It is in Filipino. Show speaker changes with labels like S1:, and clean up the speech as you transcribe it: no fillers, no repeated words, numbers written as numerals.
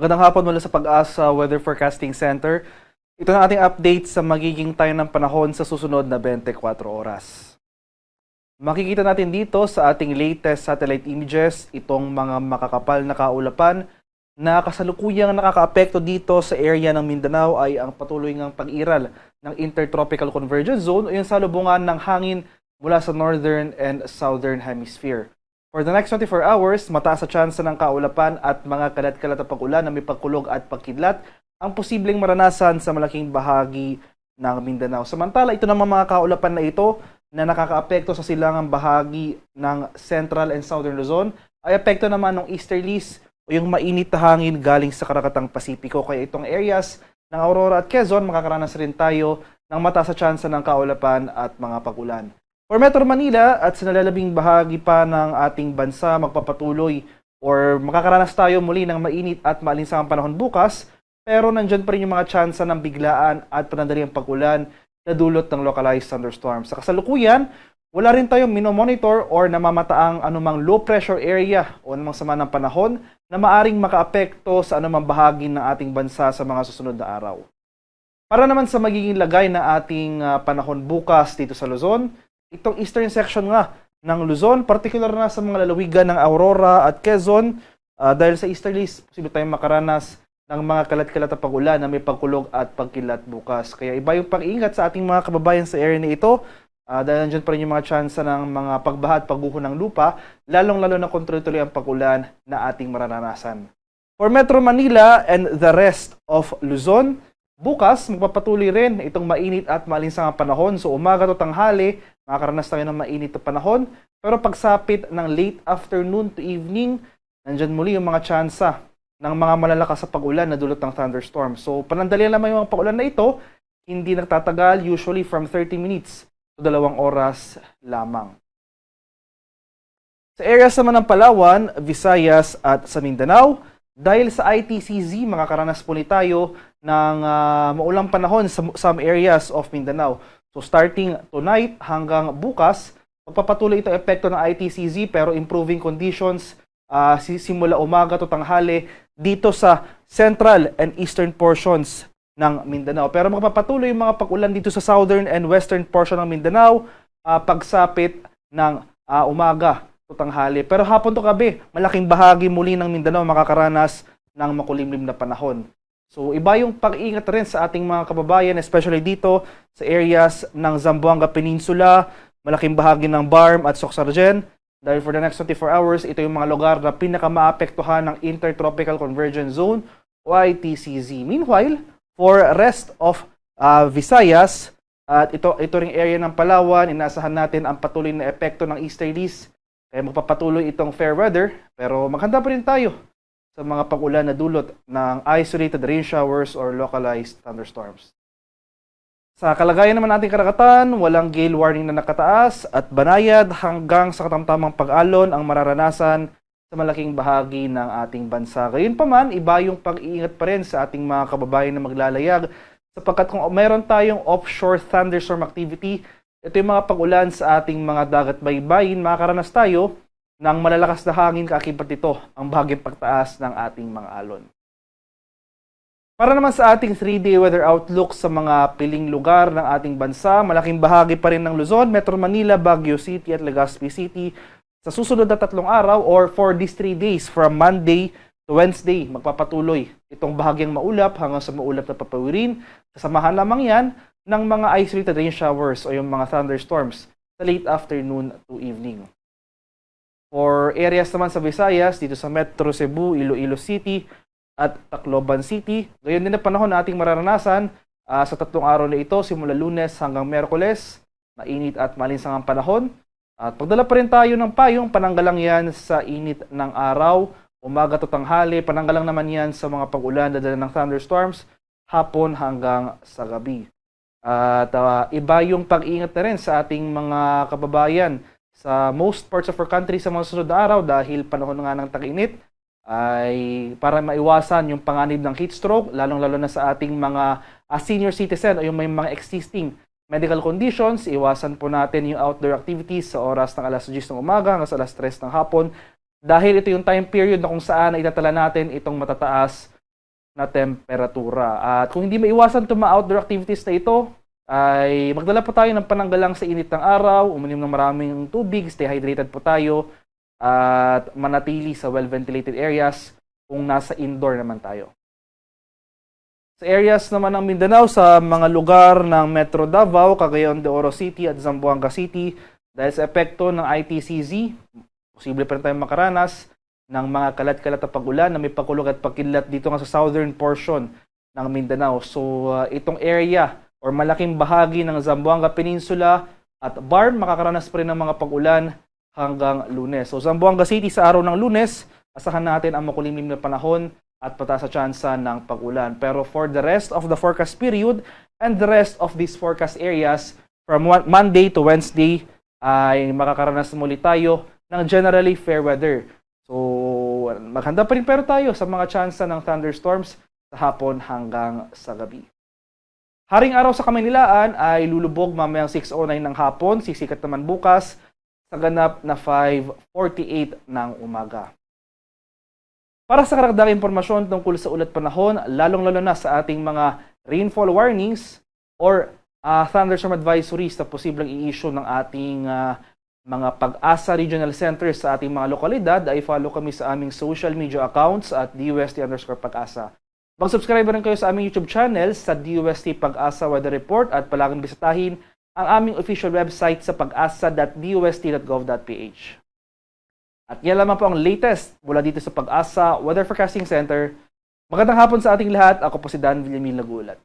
S1: Magandang hapon mula sa Pag-asa Weather Forecasting Center. Ito na ating update sa magiging tayo ng panahon sa susunod na 24 oras. Makikita natin dito sa ating latest satellite images itong mga makakapal na kaulapan na kasalukuyang nakakaapekto dito sa area ng Mindanao ay ang patuloy ngang pag-iral ng Intertropical Convergence Zone o yung salubungan ng hangin mula sa Northern and Southern Hemisphere. For the next 24 hours, mataas sa tsansa ng kaulapan at mga kalat-kalat na pag-ulan na may pagkulog at pagkidlat ang posibleng maranasan sa malaking bahagi ng Mindanao. Samantala, ito naman mga kaulapan na ito na nakakaapekto sa silangang bahagi ng Central and Southern Luzon ay apekto naman ng easterlies o yung mainit na hangin galing sa Karakatang Pasipiko. Kaya itong areas ng Aurora at Quezon, makakaranas rin tayo ng mataas sa tsansa ng kaulapan at mga pag-ulan. For Metro Manila at sa nalalabing bahagi pa ng ating bansa, magpapatuloy or makakaranas tayo muli ng mainit at maalinsangang panahon bukas, pero nandyan pa rin yung mga tsansa ng biglaan at panandaliang pag-ulan na dulot ng localized thunderstorms. Sa kasalukuyan, wala rin tayong minomonitor or namamataang anumang low pressure area o anumang sama ng panahon na maaring makaapekto sa anumang bahagi ng ating bansa sa mga susunod na araw. Para naman sa magiging lagay na ating panahon bukas dito sa Luzon, itong eastern section nga ng Luzon, particular na sa mga lalawigan ng Aurora at Quezon, dahil sa easterlies, posible tayong makaranas ng mga kalat-kalat na pag-ulan na may pagkulog at pagkilat bukas. Kaya iba yung pag-iingat sa ating mga kababayan sa area na ito, dahil nandiyan pa rin yung mga tsansa ng mga pagbaha at pagguho ng lupa, lalong-lalo na kung tuloy-tuloy ang pag-ulan na ating mararanasan. For Metro Manila and the rest of Luzon, bukas, magpapatuloy rin itong mainit at maalinsangang panahon. So umaga to tanghali, makakaranas tayo ng mainit na panahon. Pero pagsapit ng late afternoon to evening, nandyan muli yung mga tsansa ng mga malalakas sa pag-ulan na dulot ng thunderstorm. So panandalian lamang yung mga pag-ulan na ito, hindi nagtatagal, usually from 30 minutes to 2 oras lamang. Sa areas naman ng Palawan, Visayas at sa Mindanao, dahil sa ITCZ, makakaranas po tayo ng maulang panahon sa some areas of Mindanao. So starting tonight hanggang bukas, magpapatuloy itong epekto ng ITCZ pero improving conditions simula umaga to tanghali dito sa central and eastern portions ng Mindanao. Pero magpapatuloy yung mga pag-ulan dito sa southern and western portion ng Mindanao pagsapit ng umaga to tanghali. Pero hapon to gabi, malaking bahagi muli ng Mindanao makakaranas ng makulimlim na panahon. So iba yung pag-iingat rin sa ating mga kababayan, especially dito sa areas ng Zamboanga Peninsula, malaking bahagi ng Barm at Soxargen. Dahil for the next 24 hours, ito yung mga lugar na pinakamaapektuhan ng Intertropical Convergence Zone o ITCZ. Meanwhile, for rest of Visayas, at ito ring area ng Palawan, inaasahan natin ang patuloy na epekto ng easterlies. Kaya magpapatuloy itong fair weather, pero maghanda pa rin tayo sa mga pag-ulan na dulot ng isolated rain showers or localized thunderstorms. Sa kalagayan naman nating karagatan, walang gale warning na nakataas at banayad hanggang sa katamtamang pag-alon ang mararanasan sa malaking bahagi ng ating bansa. Gayunpaman, iba yung pag-iingat pa rin sa ating mga kababayan na maglalayag sapagkat kung mayroon tayong offshore thunderstorm activity, ito yung mga pag-ulan sa ating mga dagat baybayin, makakaranas tayo ng malalakas na hangin kaakibat ito ang bahagyang pagtaas ng ating mga alon. Para naman sa ating 3-day weather outlook sa mga piling lugar ng ating bansa, malaking bahagi pa rin ng Luzon, Metro Manila, Baguio City at Legazpi City sa susunod na 3 araw or for these 3 days from Monday to Wednesday, magpapatuloy itong bahagyang maulap hanggang sa maulap na papawirin. Kasamahan lamang yan ng mga isolated rain showers o yung mga thunderstorms sa late afternoon to evening. For areas naman sa Visayas, dito sa Metro Cebu, Iloilo City at Tacloban City, gayon din na panahon na ating mararanasan sa 3 araw na ito, simula Lunes hanggang Miyerkules, mainit at malinsangang panahon. At pagdala pa rin tayo ng payong, pananggalang yan sa init ng araw, umaga to tanghali, pananggalang naman yan sa mga pag-ulan na dala ng thunderstorms, hapon hanggang sa gabi. At iba yung pag-iingat na rin sa ating mga kababayan sa most parts of our country sa mga susunod na araw dahil panahon nga ng tag-init ay para maiwasan yung panganib ng heat stroke, lalong-lalo na sa ating mga senior citizen o yung may mga existing medical conditions. Iwasan po natin yung outdoor activities sa oras ng alas 10 ng umaga hanggang sa alas 3 ng hapon dahil ito yung time period na kung saan itatala natin itong matataas na temperatura. At kung hindi maiwasan itong mga outdoor activities na ito, ay magdala po tayo ng pananggalang sa init ng araw, uminom ng maraming tubig, stay hydrated po tayo, at manatili sa well-ventilated areas kung nasa indoor naman tayo. Sa areas naman ng Mindanao, sa mga lugar ng Metro Davao, Cagayan de Oro City at Zamboanga City, dahil sa epekto ng ITCZ, posible pa rin tayong makaranas ng mga kalat-kalat na pag-ulan na may pakulog at pagkidlat dito nga sa southern portion ng Mindanao. So, itong area or malaking bahagi ng Zamboanga Peninsula at Barm, makakaranas pa rin ng mga pag-ulan hanggang Lunes. So, Zamboanga City sa araw ng Lunes, asahan natin ang makulimlim na panahon at pataas sa tsansa ng pag-ulan. Pero for the rest of the forecast period and the rest of these forecast areas, from Monday to Wednesday, ay makakaranas muli tayo ng generally fair weather. So, maghanda pa rin pero tayo sa mga tsansa ng thunderstorms sa hapon hanggang sa gabi. Haring araw sa Kamaynilaan ay lulubog mamayang 6:09 ng hapon, sisikat naman bukas sa ganap na 5:48 ng umaga. Para sa karagdagang impormasyon tungkol sa ulat panahon, lalong-lalo na sa ating mga rainfall warnings or thunderstorm advisories na posibleng i-issue ng ating mga Pag-asa Regional Centers sa ating mga lokalidad, ay follow kami sa aming social media accounts at DUST_Pag-asa. Mag-subscribe rin kayo sa aming YouTube channel sa DUST Pag-asa Weather Report at palaging bisitahin ang aming official website sa pag-asa.dust.gov.ph. At yan lamang po ang latest mula dito sa Pag-asa Weather Forecasting Center. Magandang hapon sa ating lahat. Ako po si Dan Villamil Nagulat.